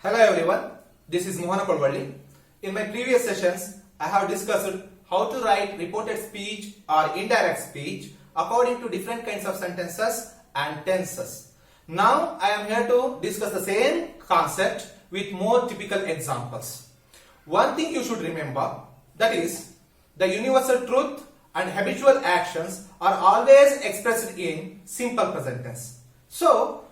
Hello everyone, this is Mohana Kolvalli. In my previous sessions, I have discussed how to write reported speech or indirect speech according to different kinds of sentences and tenses. Now I am here to discuss the same concept with more typical examples. One thing you should remember, that is, the universal truth and habitual actions are always expressed in simple present tense. So,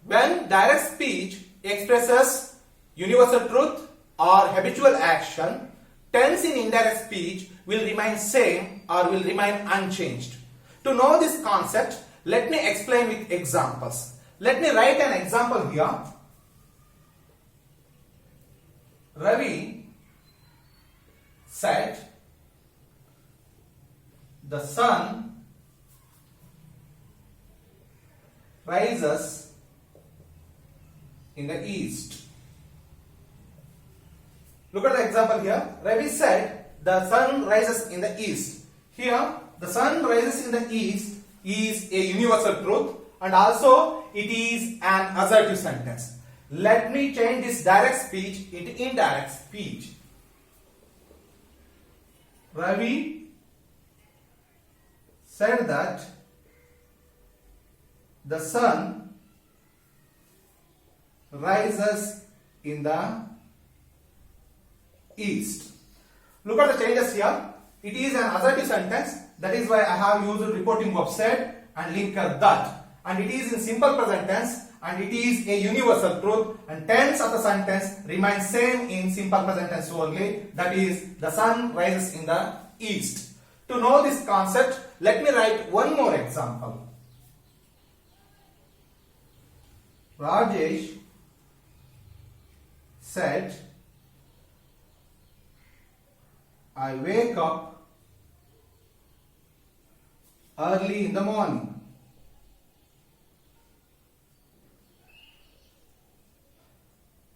when direct speech expresses universal truth or habitual action, tense in indirect speech will remain same or will remain unchanged. To know this concept, let me explain with examples. Let me write an example here. Ravi said, the sun rises in the east. Look at the example here. Ravi said the sun rises in the east. Here the sun rises in the east is a universal truth and also it is an assertive sentence. Let me change this direct speech into indirect speech. Ravi said that the sun rises in the east. Look at the changes here. It is an assertive sentence. That is why I have used reporting verb said and linker that. And it is in simple present tense and it is a universal truth and tense of the sentence remains same in simple present tense only. That is, the sun rises in the east. To know this concept, let me write one more example. Rajesh said, I wake up early in the morning.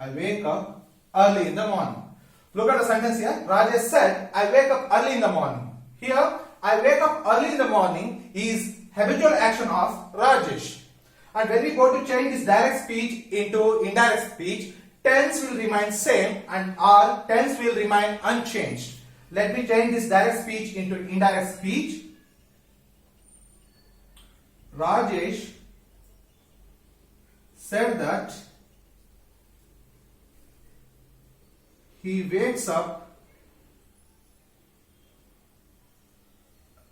I wake up early in the morning. Look at the sentence here. Rajesh said, I wake up early in the morning. Here, I wake up early in the morning is habitual action of Rajesh. And when we go to change this direct speech into indirect speech, tense will remain same and our tense will remain unchanged. Let me change this direct speech into indirect speech. Rajesh said that he wakes up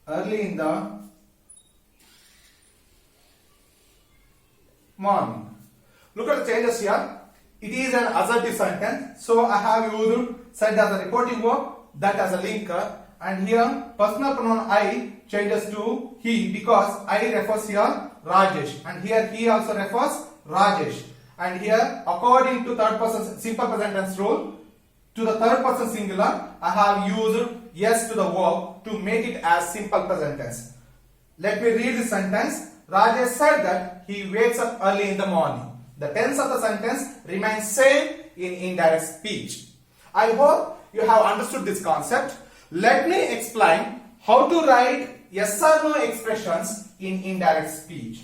early in the morning. Look at the changes here. It is an assertive sentence. So I have used said as a reporting verb, that as a linker, and here personal pronoun I changes to he because I refers here Rajesh and here he also refers Rajesh. And here according to third person simple present tense rule, to the third person singular, I have used yes to the verb to make it as simple present tense. Let me read the sentence. Rajesh said that he wakes up early in the morning. The tense of the sentence remains same in indirect speech. I hope you have understood this concept. Let me explain how to write yes or no expressions in indirect speech.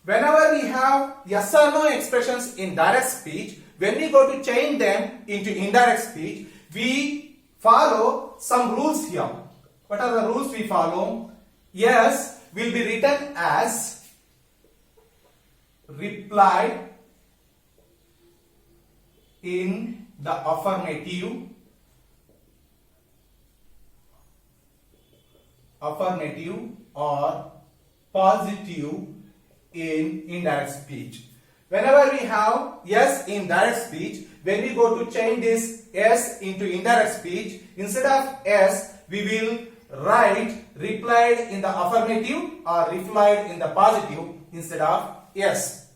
Whenever we have yes or no expressions in direct speech, when we go to change them into indirect speech, we follow some rules here. What are the rules we follow? Yes will be written as replied in the affirmative, or positive in indirect speech. Whenever we have yes in direct speech, when we go to change this yes into indirect speech, instead of yes, we will write replied in the affirmative or replied in the positive instead of yes.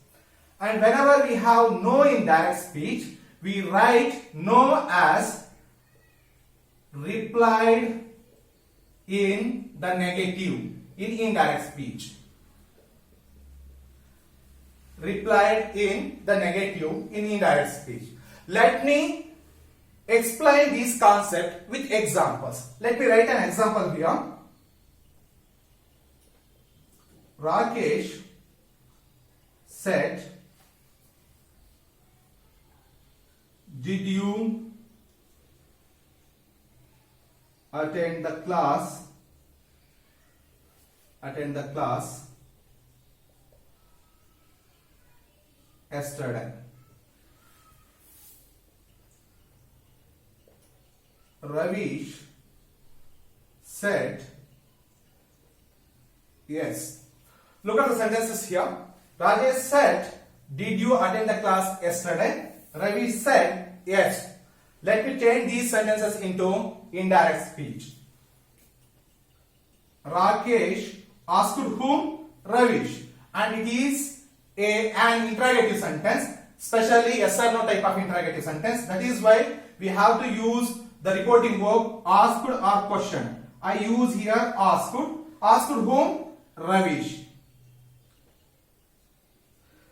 And whenever we have no in direct speech, we write no as replied in the negative in indirect speech. Replied in the negative in indirect speech. Let me explain this concept with examples. Let me write an example here. Rakesh said, did you attend the class yesterday? Ravish said yes. Look at the sentences here. Rajesh said, did you attend the class yesterday? Ravi said yes. Let me change these sentences into indirect speech. Rakesh asked whom? Ravish. And it is an interrogative sentence, especially yes or no type of interrogative sentence. That is why we have to use the reporting verb asked or questioned. I use here asked. Asked whom? Ravish.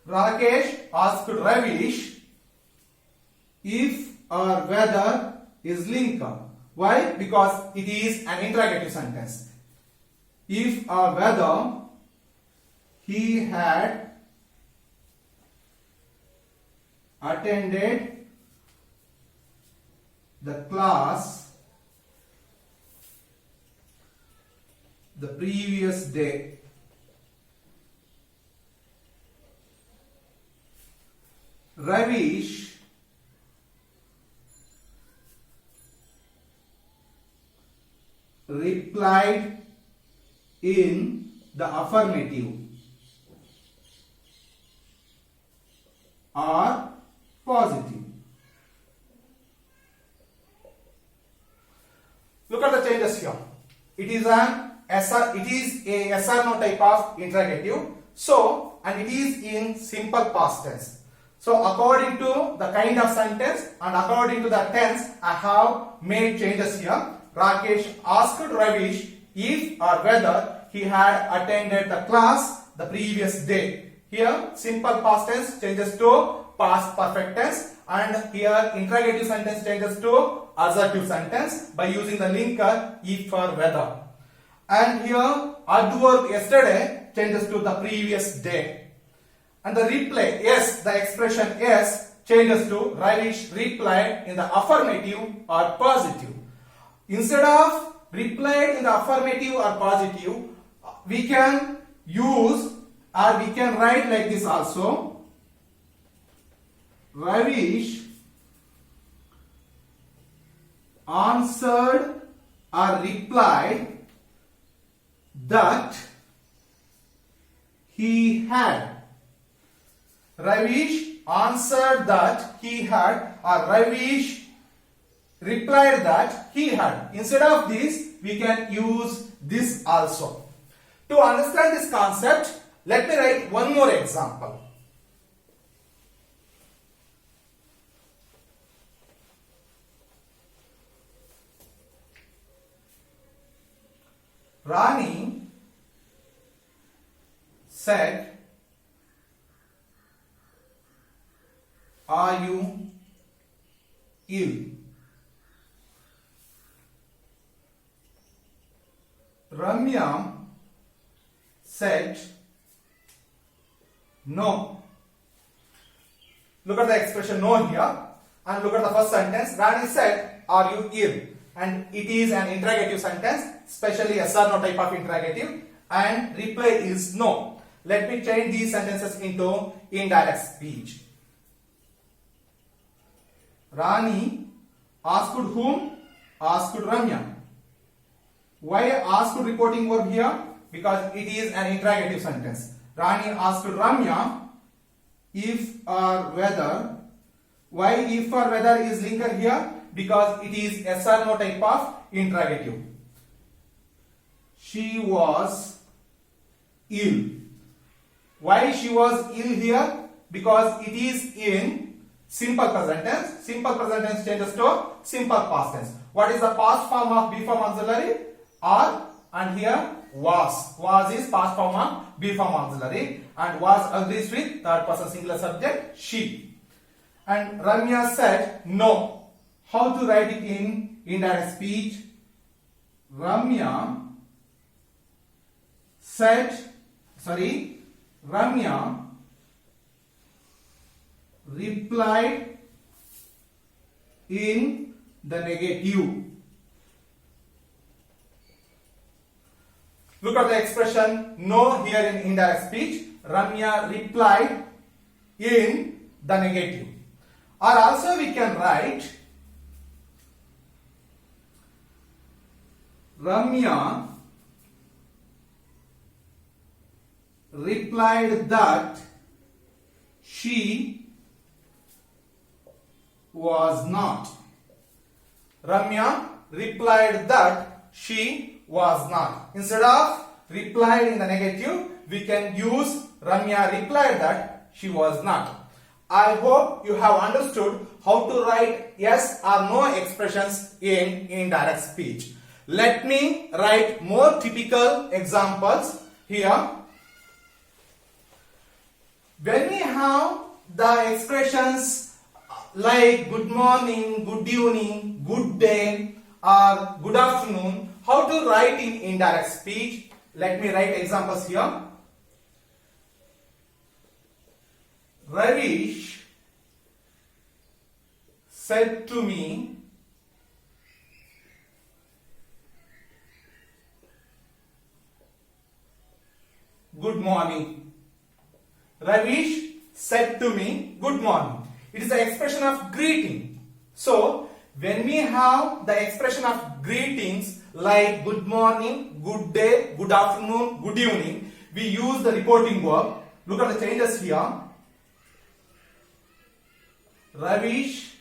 Rakesh asked Ravish if or whether is linker. Why? Because it is an interrogative sentence. If or whether he had attended the class the previous day. Ravish replied in the affirmative or positive. Look at the changes here. It is a yes or no type of interrogative. So, and it is in simple past tense. So, according to the kind of sentence and according to the tense, I have made changes here. Rakesh asked Ravish if or whether he had attended the class the previous day. Here, simple past tense changes to past perfect tense, and here interrogative sentence changes to assertive sentence by using the linker if or whether. And here, adverb yesterday changes to the previous day. And the reply, yes, the expression yes changes to Ravish replied in the affirmative or positive. Instead of replied in the affirmative or positive, we can use or we can write like this also. Ravish answered or replied that he had. Ravish answered that he had, or Ravish replied that he had. Instead of this, we can use this also. To understand this concept, let me write one more example. Rani said, are you ill? Ramya said, no. Look at the expression no here and look at the first sentence. Rani said, are you ill? And it is an interrogative sentence, especially yes or no type of interrogative, and reply is no. Let me change these sentences into indirect speech. Rani asked whom? Asked Ramya. Why asked reporting verb here? Because it is an interrogative sentence. Rani asked Ramya if or whether. Why if or whether is linker here? Because it is yes or no type of interrogative. She was ill. Why she was ill here? Because it is in simple present tense. Simple present tense changes to simple past tense. What is the past form of be form auxiliary? Are, and here was. Was is past form of be form auxiliary, and was agrees with third person singular subject she. And Ramya said no. how to write it in indirect speech. Ramya replied in the negative. Look at the expression no here in indirect speech. Ramya replied in the negative. Or also we can write Ramya replied that she was not. Ramya replied that she was not. Instead of replied in the negative, we can use Ramya replied that she was not. I hope you have understood how to write yes or no expressions in indirect speech. Let me write more typical examples here. When we have the expressions like good morning, good evening, good day or good afternoon, how to write in indirect speech? Let me write examples here. Ravish said to me, good morning. Ravish said to me, good morning. It is the expression of greeting. So, when we have the expression of greetings like good morning, good day, good afternoon, good evening, we use the reporting verb. Look at the changes here. Ravish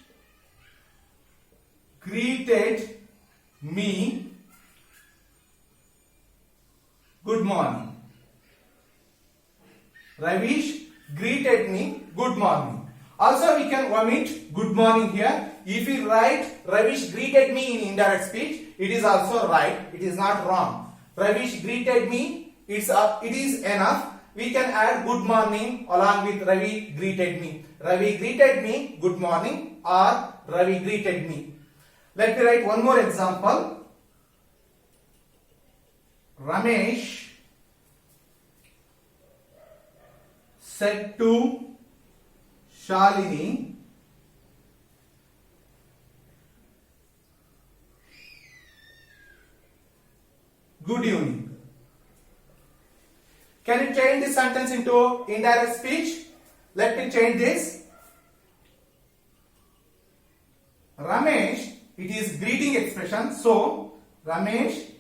greeted me, good morning. Ravish greeted me, good morning. Also we can omit good morning here. If we write Ravish greeted me in indirect speech, it is also right. It is not wrong. Ravish greeted me, it is enough. We can add good morning along with Ravi greeted me. Ravi greeted me, good morning, or Ravi greeted me. Let me write one more example. Ramesh said to Shalini, good evening. Can you change this sentence into indirect speech? Let me change this. Ramesh, it is greeting expression. So, Ramesh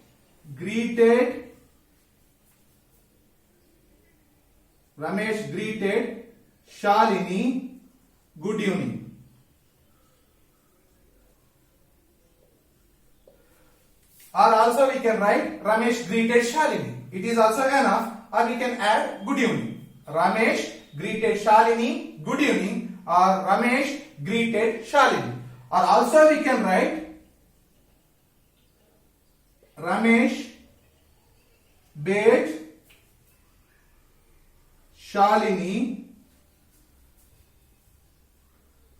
greeted Shalini, good evening. Or also we can write Ramesh greeted Shalini. It is also enough. Or we can add good evening. Ramesh greeted Shalini, good evening. Or Ramesh greeted Shalini. Or also we can write Ramesh bade Shalini,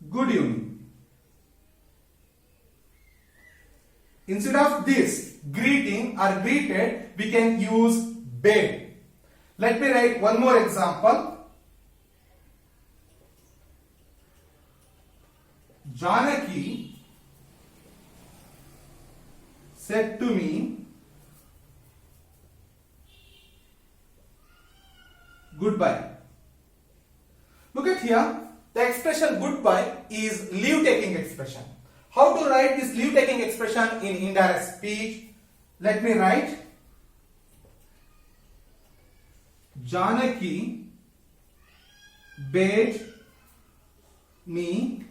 good evening. Instead of this greeting or greeted, we can use bade. Let me write one more example. Janaki said to me, goodbye. Look at here, the expression goodbye is leave-taking expression. How to write this leave-taking expression in indirect speech? Let me write Janaki bade me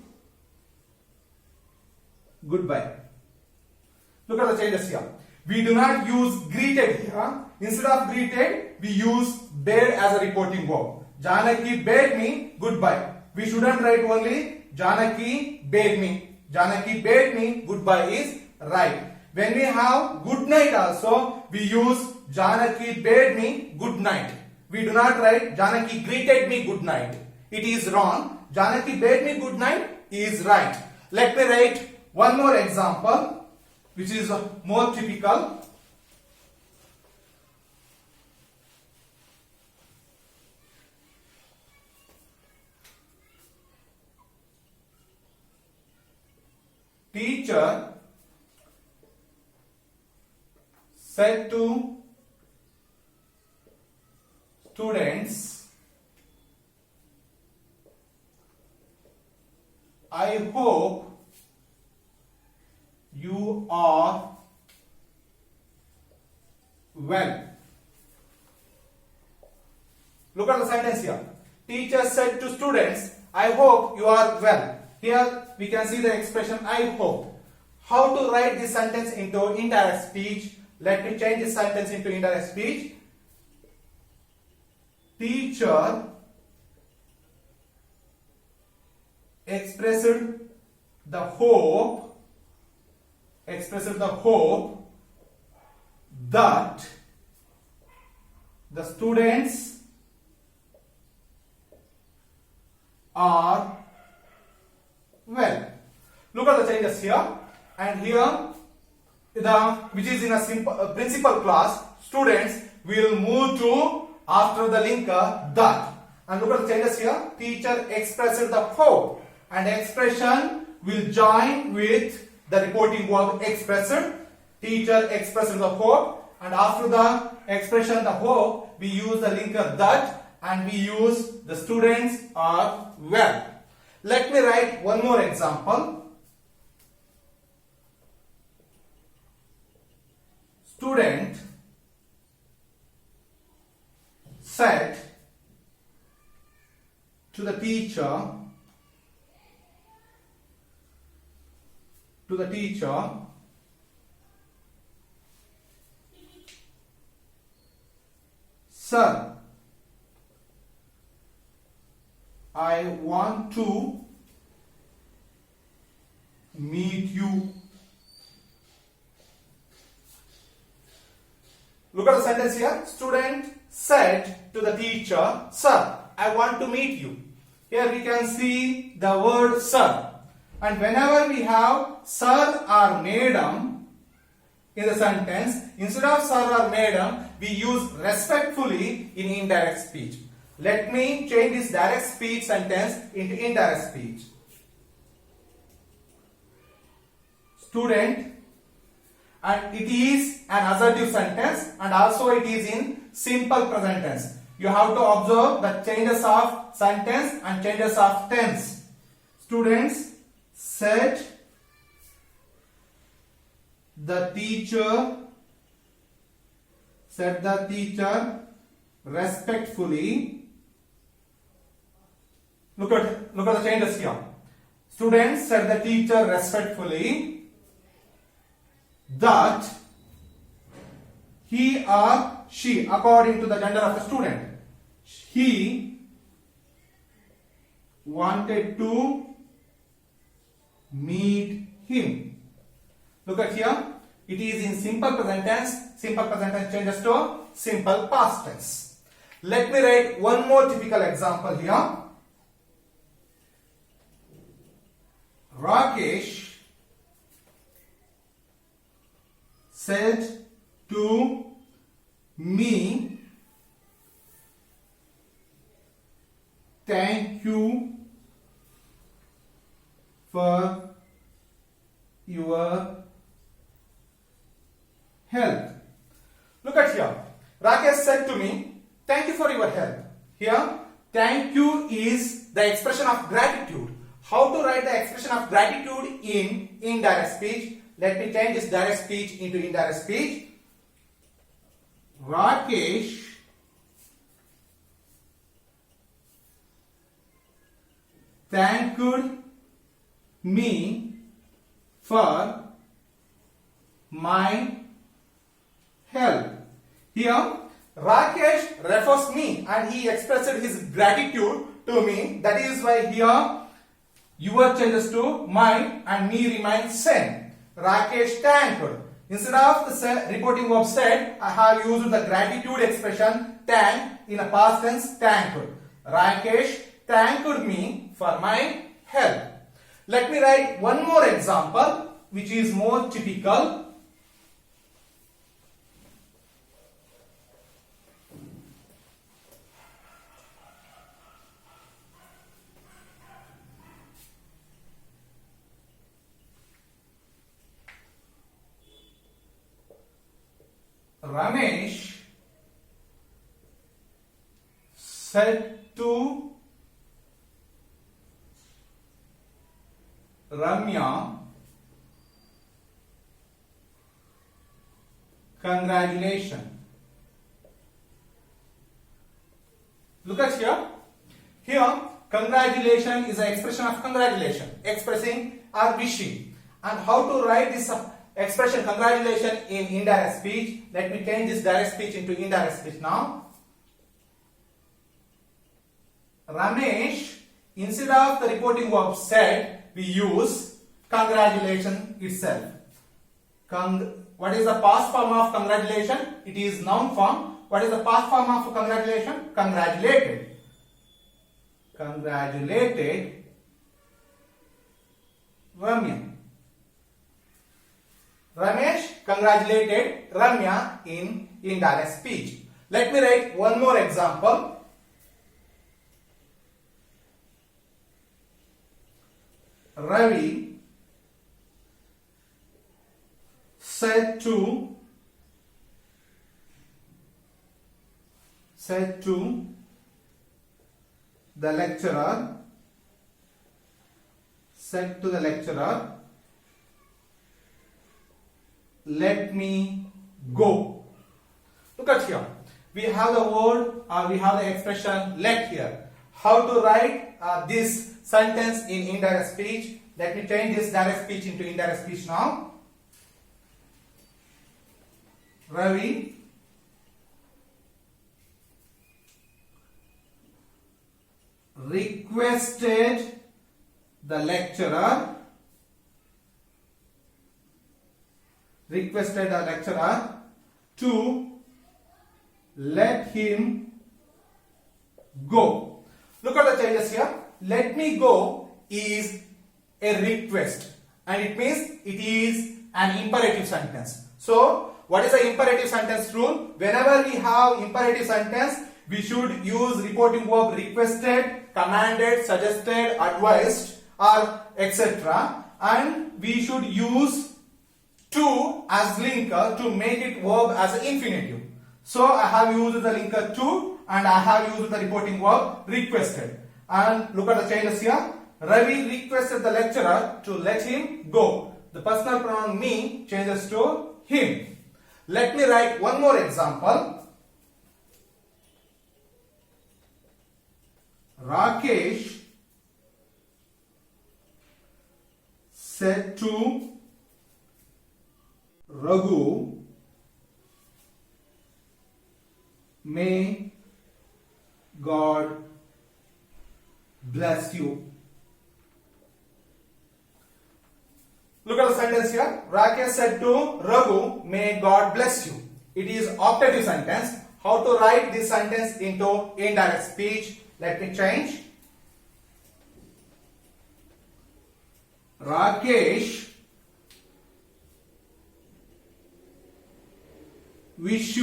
goodbye. Look at the changes here. We do not use greeted here. Instead of greeted, we use bade as a reporting verb. Janaki bade me goodbye. We shouldn't write only Janaki bade me. Janaki bade me goodbye is right. When we have good night also, we use Janaki bade me good night. We do not write Janaki greeted me good night. It is wrong. Janaki bade me good night is right. Let me write One more example, which is more typical. Teacher said to students, I hope you are well. Look at the sentence here. Teacher said to students, I hope you are well. Here we can see the expression I hope. How to write this sentence into indirect speech? Let me change this sentence into indirect speech. Teacher expressed the hope that the students are well. Look at the changes here and here, which is in a principal clause. Students will move to after the linker that. And look at the changes here. Teacher expressed the hope, and expression will join with the reporting verb expressed. Teacher expressed the hope, and after the expression the hope, we use the linker that, and we use the students are well. Let me write one more example. Student said to the teacher, Sir, I want to meet you. Look at the sentence here. Student said to the teacher, Sir, I want to meet you. Here we can see the word sir. And whenever we have sir or madam in the sentence, instead of sir or madam, we use respectfully in indirect speech. Let me change this direct speech sentence into indirect speech. Student, and it is an assertive sentence, and also it is in simple present tense. You have to observe the changes of sentence and changes of tense. Students said the teacher respectfully. Look at the changes here. Students said the teacher respectfully that he or she, according to the gender of the student, he wanted to meet him. Look at here. It is in simple present tense. Simple present tense changes to simple past tense. Let me write one more typical example here. Rakesh said to me, thank you for your help. Look at here. Rakesh said to me, thank you for your help. Here, thank you is the expression of gratitude. How to write the expression of gratitude in indirect speech? Let me change this direct speech into indirect speech. Rakesh thanked me for my help. Here, Rakesh refers me and he expressed his gratitude to me. That is why here your changes to my and me remains same. Rakesh thanked. Instead of the reporting verb said, I have used the gratitude expression thank in a past tense thanked. Rakesh thanked me for my help. Let me write one more example which is more typical. Ramesh said to Ramya, congratulations. Look at here. Here, congratulation is an expression of congratulation, expressing or wishing. And how to write this expression congratulation in indirect speech? Let me change this direct speech into indirect speech now. Ramesh, instead of the reporting verb said, we use congratulation itself. What is the past form of congratulation? It is noun form. What is the past form of congratulation? Congratulated. Congratulated Ramya. Ramesh congratulated Ramya in indirect speech. Let me write one more example. Ravi said to the lecturer, let me go. Look at here. We have the word or we have the expression let here. How to write this sentence in indirect speech? Let me change this direct speech into indirect speech now. Ravi requested the lecturer to let him go. Look at the changes here. Let me go is a request and it means it is an imperative sentence. So, what is the imperative sentence rule? Whenever we have imperative sentence, we should use reporting verb requested, commanded, suggested, advised or etc. And we should use to as linker to make it verb as an infinitive. So I have used the linker to and I have used the reporting verb requested. And look at the changes here. Ravi requested the lecturer to let him go. The personal pronoun me changes to him. Let me write one more example. Rakesh said to Raghu, may God bless you. Look at the sentence here. Rakesh said to Raghu, may God bless you. It is optative sentence. How to write this sentence into indirect speech? Let me change. Rakesh wished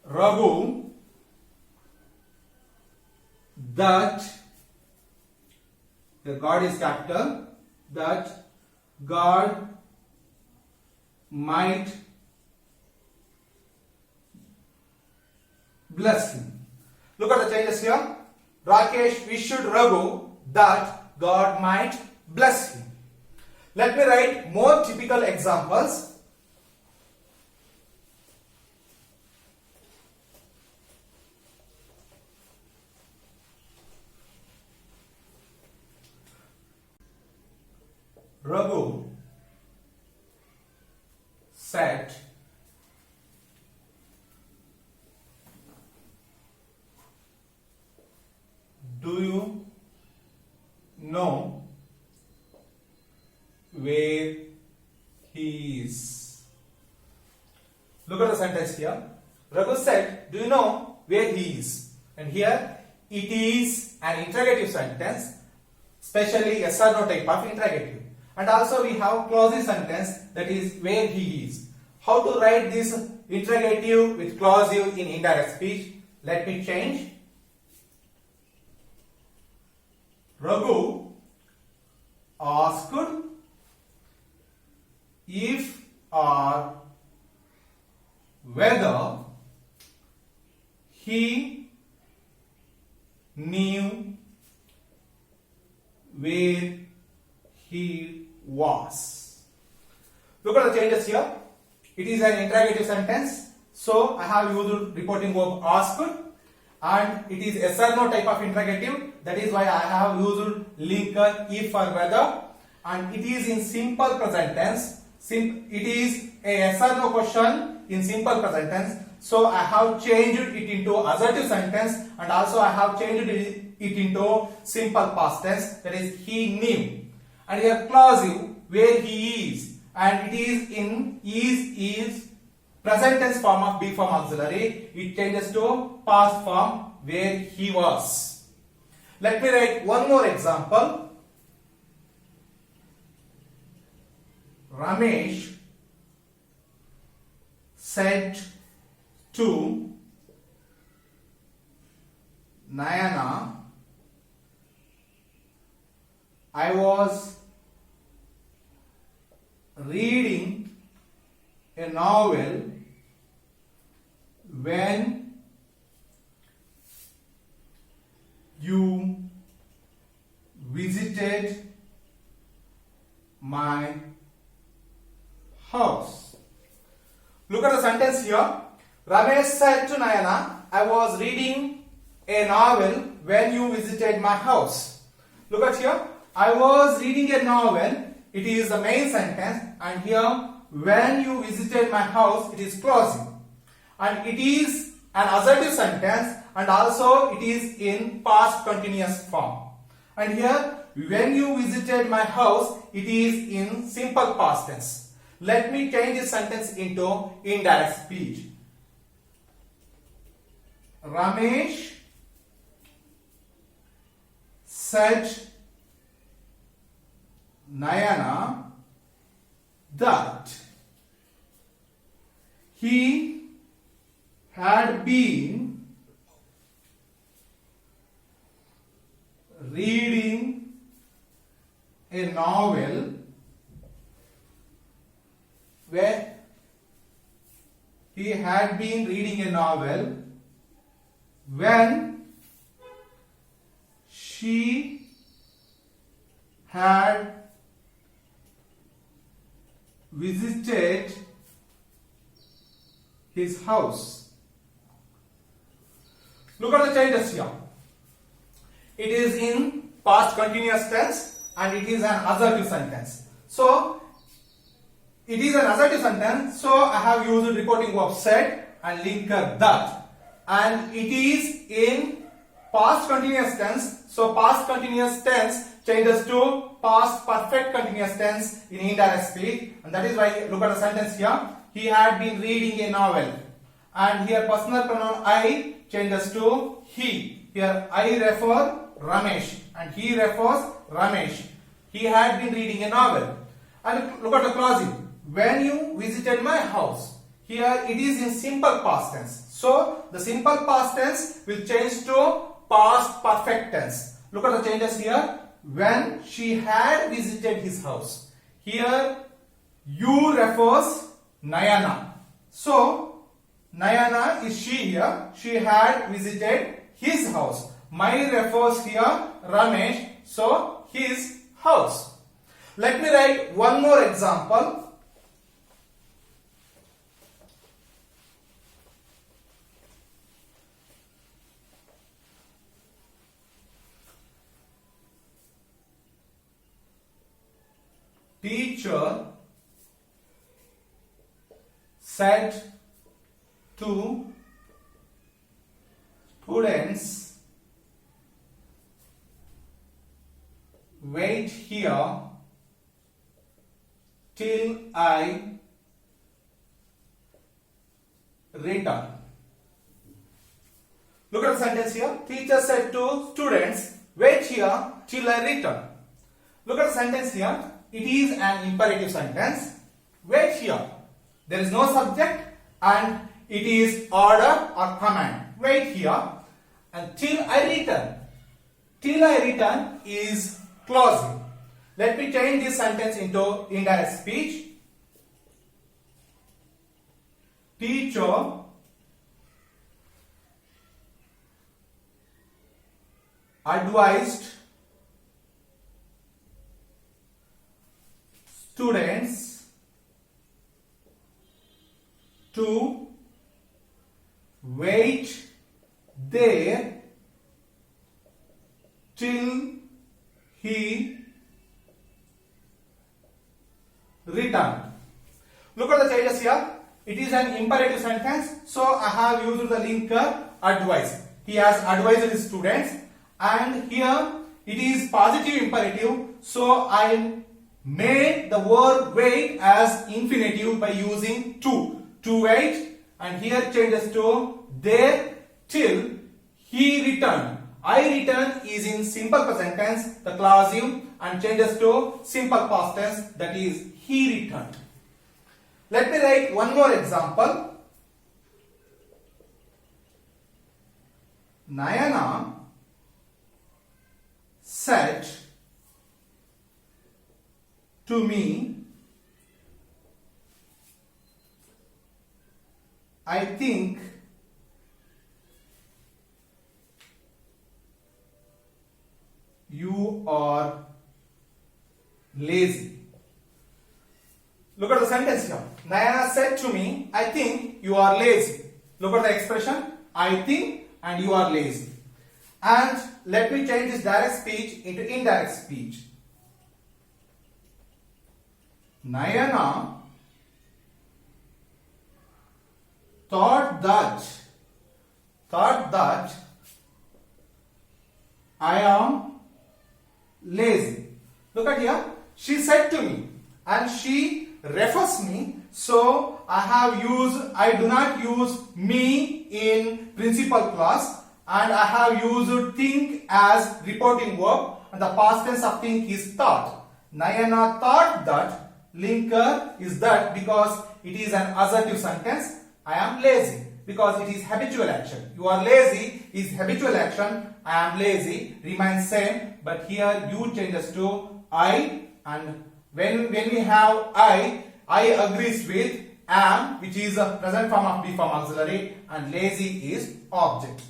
Raghu that, the God is capital, that God might bless him. Look at the changes here. Rakesh wished Raghu that God might bless him. Let me write more typical examples. Raghu said do you know where he is? Look at the sentence here. Raghu said, do you know where he is? And here it is an interrogative sentence, especially yes or no type of interrogative. And also we have clause sentence, that is where he is. How to write this interrogative with clausive in indirect speech? Let me change. Raghu asked if or whether he knew where he was. Look at the changes here. It is an interrogative sentence, so I have used reporting verb asked, and it is yes or no type of interrogative. That is why I have used linker if or whether, and it is in simple present tense. It is a yes or no question in simple present tense. So I have changed it into assertive sentence, and also I have changed it into simple past tense, that is he knew. And here clausive where he is, and it is in is present tense form of be form auxiliary. It changes to past form where he was. Let me write one more example. Ramesh said to Nayana, I was reading a novel when you visited my house. Look at the sentence here. Ramesh said to Nayana, I was reading a novel when you visited my house. Look at here. I was reading a novel. It is the main sentence, and here when you visited my house, it is clausive, and it is an assertive sentence, and also it is in past continuous form. And here when you visited my house, it is in simple past tense. Let me change this sentence into indirect speech. Ramesh said Nayana that he had been reading a novel where he had been reading a novel when she had visited his house. Look at the changes here. It is in past continuous tense and it is an assertive sentence. So it is an assertive sentence, so I have used reporting verb said and linker that, and it is in past continuous tense, so past continuous tense changes to past perfect continuous tense in indirect speech, and that is why look at the sentence here. He had been reading a novel, and here personal pronoun I changes to he. Here I refer Ramesh and he refers Ramesh. He had been reading a novel. And look at the clause. When you visited my house. Here it is in simple past tense. So the simple past tense will change to past perfect tense. Look at the changes here. When she had visited his house. Here you refers Nayana. So Nayana is she here. She had visited his house. My refers here Ramesh. So his house. Let me write one more example. Teacher said to students, wait here till I return. Look at the sentence here. Teacher said to students, wait here till I return. Look at the sentence here. It is an imperative sentence. Wait here. There is no subject and it is order or command. Wait here until I return. Till I return is clausing. Let me change this sentence into indirect speech. Teacher advised students to wait there till he returned. Look at the changes here. It is an imperative sentence, so I have used the linker advise. He has advised his students, and here it is positive imperative, so I made the word wait as infinitive by using to wait, and here changes to there till he returned. I return is in simple present tense, the clausive, and changes to simple past tense, that is he returned. Let me write one more example. Nayana said to me, I think you are lazy. Look at the sentence here. Nayana said to me, I think you are lazy. Look at the expression, I think and you are lazy. And let me change this direct speech into indirect speech. Nayana thought that I am lazy. Look at here. She said to me and she refers me, so I do not use me in principal clause, and I have used think as reporting verb, and the past tense of think is thought. Nayana thought that, linker is that because it is an assertive sentence. I am lazy because it is habitual action. You are lazy is habitual action. I am lazy remains same, but here you changes to I, and when we have I agrees with am, which is a present form of be form auxiliary, and lazy is object.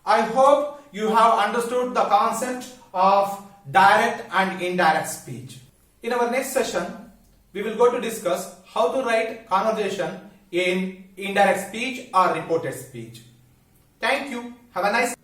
I hope you have understood the concept of direct and indirect speech. In our next session, we will go to discuss how to write conversation in indirect speech or reported speech. Thank you. Have a nice